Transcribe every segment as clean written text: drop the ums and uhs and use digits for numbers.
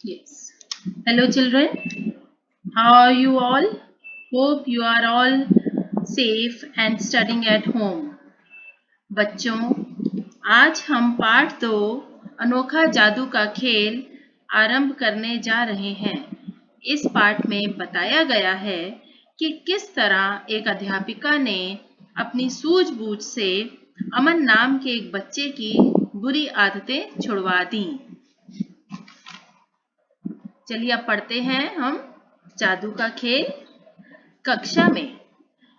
Yes. Hello, children. How are you all? Hope you are all safe and studying at home. बच्चों, आज हम पाठ 2 अनोखा जादू का खेल आरंभ करने जा रहे हैं। इस पाठ में बताया गया है कि किस तरह एक अध्यापिका ने अपनी सूझबूझ से अमन नाम के एक बच्चे की बुरी आदतें छुड़वा दी। चलिए अब पढ़ते हैं हम जादू का खेल। कक्षा में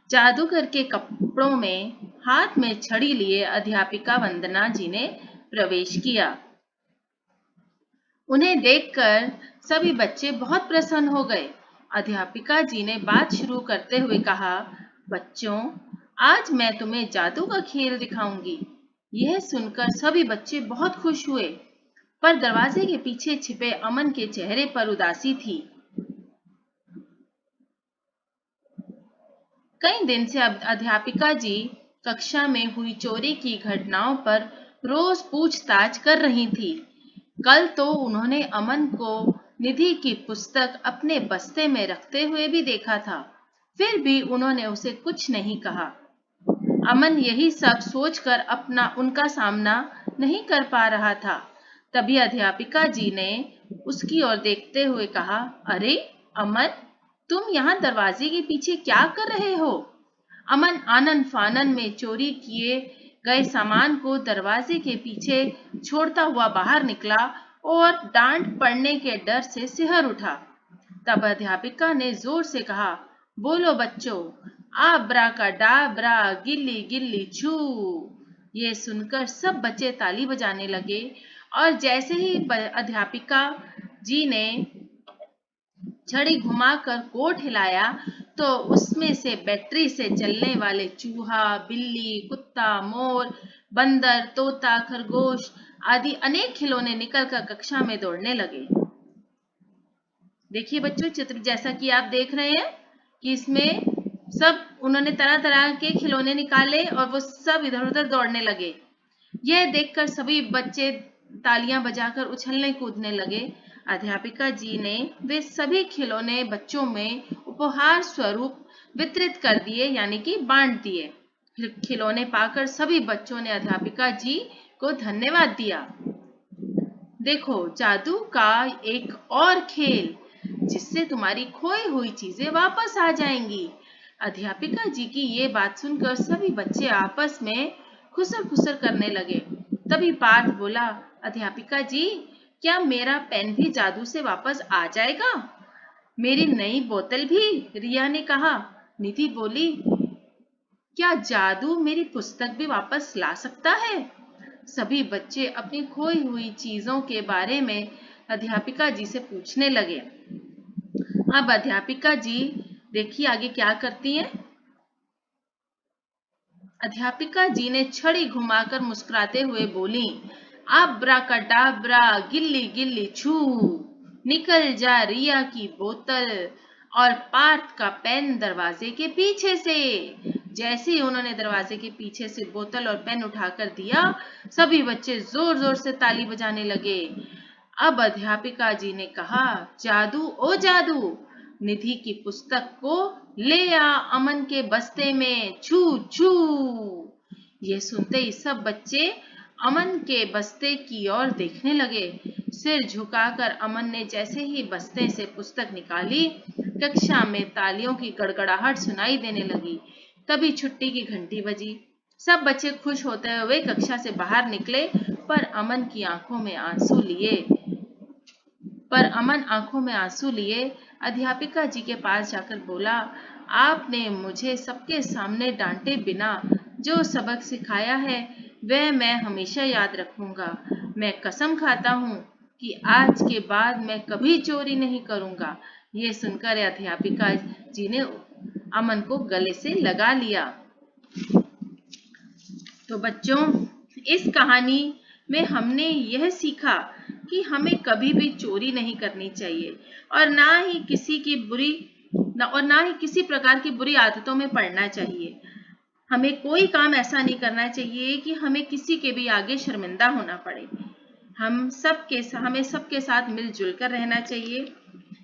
जादूगर के कपड़ों में हाथ में छड़ी लिए अध्यापिका वंदना जी ने प्रवेश किया। उन्हें देखकर सभी बच्चे बहुत प्रसन्न हो गए। अध्यापिका जी ने बात शुरू करते हुए कहा, बच्चों, आज मैं तुम्हें जादू का खेल दिखाऊंगी। यह सुनकर सभी बच्चे बहुत खुश हुए, पर दरवाजे के पीछे छिपे अमन के चेहरे पर उदासी थी। कई दिन से अध्यापिका जी कक्षा में हुई चोरी की घटनाओं पर रोज पूछताछ कर रही थी। कल तो उन्होंने अमन को निधि की पुस्तक अपने बस्ते में रखते हुए भी देखा था, फिर भी उन्होंने उसे कुछ नहीं कहा। अमन यही सब सोचकर उनका सामना नहीं कर पा रहा था। तभी अध्यापिका जी ने उसकी ओर देखते हुए कहा, अरे अमन, तुम यहाँ दरवाजे के पीछे क्या कर रहे हो? अमन आनन फानन में चोरी किए गए सामान को दरवाजे के पीछे छोड़ता हुआ बाहर निकला और डांट पड़ने के डर से सिहर उठा। तब अध्यापिका ने जोर से कहा, बोलो बच्चों, आब्रा का डाबरा, गिल्ली गिल्ली छू। ये सुनकर सब बच्चे ताली बजाने लगे और जैसे ही अध्यापिका जी ने छड़ी घुमाकर कोट हिलाया तो उसमें से बैटरी से चलने वाले चूहा, बिल्ली, कुत्ता, मोर, बंदर, तोता, खरगोश आदि अनेक खिलौने निकलकर कक्षा में दौड़ने लगे। देखिए बच्चों, चित्र जैसा कि आप देख रहे हैं कि इसमें सब उन्होंने तरह तरह के खिलौने निकाले और वो सब इधर उधर दौड़ने लगे। यह देखकर सभी बच्चे तालियां बजाकर उछलने कूदने लगे। अध्यापिका जी ने वे सभी खिलौने बच्चों में उपहार स्वरूप वितरित कर दिए, यानी कि बांट दिए। खिलौने पाकर सभी बच्चों ने अध्यापिका जी को धन्यवाद दिया। देखो, जादू का एक और खेल, जिससे तुम्हारी खोई हुई चीजें वापस आ जाएंगी। अध्यापिका जी की ये बात सुनकर सभी बच्चे आपस में खुसर खुसर करने लगे। तभी पार्थ बोला, अध्यापिका जी, क्या मेरा पेन भी जादू से वापस आ जाएगा? मेरी नई बोतल भी? रिया ने कहा। निधि बोली, क्या जादू मेरी पुस्तक भी वापस ला सकता है? सभी बच्चे अपनी खोई हुई चीजों के बारे में अध्यापिका जी से पूछने लगे। अब अध्यापिका जी देखिए आगे क्या करती हैं। अध्यापिका जी ने छड़ी घुमाकर मुस्कुराते हुए बोली, आब्रा का डाबरा, गिल्ली गिल्ली छू, निकल जा रिया की बोतल और पार्थ का पेन दरवाजे के पीछे से। जैसे ही उन्होंने दरवाजे के पीछे से बोतल और पेन उठाकर दिया, सभी बच्चे जोर जोर से ताली बजाने लगे। अब अध्यापिका जी ने कहा, जादू ओ जादू, निधि की पुस्तक को ले आ अमन के बस्ते में, छू छू। ये सुनते ही सब बच्चे अमन के बस्ते की ओर देखने लगे। सिर झुकाकर अमन ने जैसे ही बस्ते से पुस्तक निकाली, कक्षा में तालियों की गड़गड़ाहट सुनाई देने लगी। तभी छुट्टी की घंटी बजी। सब बच्चे खुश होते हुए कक्षा से बाहर निकले, पर अमन आंखों में आंसू लिए अध्यापिका जी के पास जाकर बोला, आपने मुझे सबके सामने डांटे बिना जो सबक सिखाया है वह मैं हमेशा याद रखूंगा। मैं कसम खाता हूँ कि आज के बाद मैं कभी चोरी नहीं करूंगा। ये सुनकर अध्यापिका जी ने अमन को गले से लगा लिया। तो बच्चों, इस कहानी में हमने यह सीखा कि हमें कभी भी चोरी नहीं करनी चाहिए और ना ही किसी प्रकार की बुरी आदतों में पड़ना चाहिए। हमें कोई काम ऐसा नहीं करना चाहिए कि हमें किसी के भी आगे शर्मिंदा होना पड़े। हमें सबके साथ मिलजुल कर रहना चाहिए।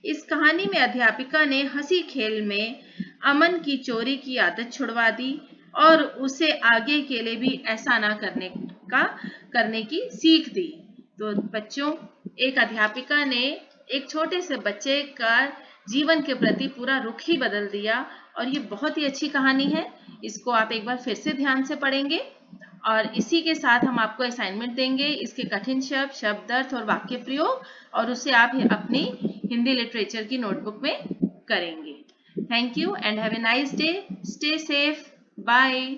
इस कहानी में अध्यापिका ने हंसी खेल में अमन की चोरी की आदत छुड़वा दी और उसे आगे के लिए भी ऐसा ना करने की सीख दी। तो बच्चों, एक अध्यापिका ने एक छोटे से बच्चे का जीवन के प्रति पूरा रुख ही बदल दिया और ये बहुत ही अच्छी कहानी है। इसको आप एक बार फिर से ध्यान से पढ़ेंगे और इसी के साथ हम आपको असाइनमेंट देंगे, इसके कठिन शब्द, शब्दार्थ और वाक्य प्रयोग, और उसे आप अपनी हिंदी लिटरेचर की नोटबुक में करेंगे। Thank you and have a nice day. Stay safe. Bye.